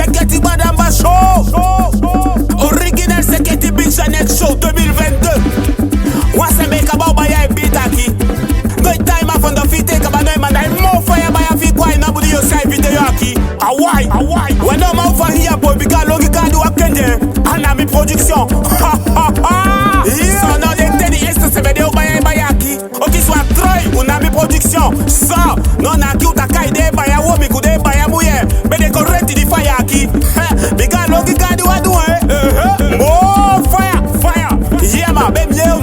Seketi Banamba Show. Original Seketi Big Janet Show 2022. Wase make about by a beat aki. No time off on the feet take about no man. I more fire by a feet why nobody you say video aki. Awai. When I'm over here boy because look can do a kende. Nami production. So now they tell the est se vidéo by aki. Ok soit Troy ou Nami production. So non na ki utakai de by a woman could de by a muye. But they correct the fire aki. Because look can do a do more fire. Yeah ma baby nous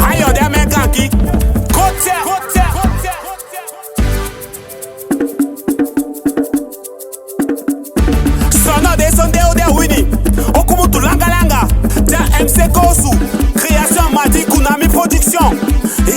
ayo de mec aki. Côté. Sono de sonde o de wini. Okumutu langa. Tia MC Kosu. Création madi Nami production.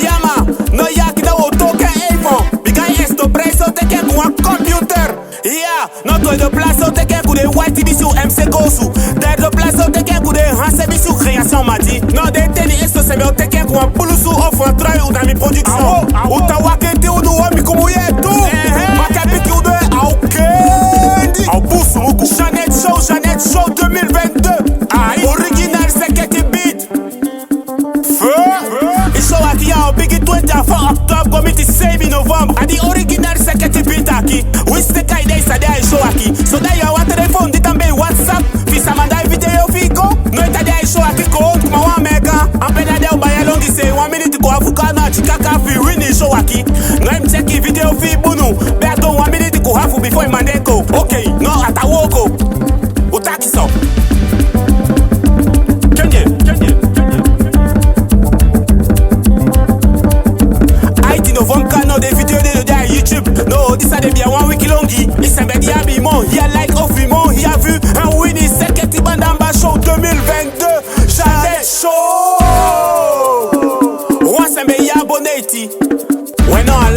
Yama no yaki na otoke iPhone. Biga esto preso teke ku un computer. Yeah, no to de place teke ku de white bisu MC Kosu. De place teke ku de hanse bisu création madi. No de teni esto se me teke ku un pulusu of un try ou Nami production. Utawakete u do mi kumu yetu. Makapiki u de auquel. Au pousse muku. Janet Show 2022. Original Seketi beat. Show aki ya bigi 24 October committee 7 November. Adi original Seketi beat aki. Wiste kai dei sa dei show aki. So da ya wa telephone ditambe WhatsApp. Fisa mandai video figo. No ita dei show aki ko kuma wa mega. Ampena dei ubaya longi se 1 minute ko avuka na chikaka fi wini show aki. No im cheki video fi bunu. Beto 1 minute ko hafu before mandeko. Okay, no atawoko. Utaki so. Kenye. Novembre canal des vidéos de YouTube. No, this a de bien 1 week longi. It's a bedi habille mon. Here like off mon. Here vu un winning Seketi Banamba Show 2022. Janet Show. Once a meilleure abonné. Ouais non.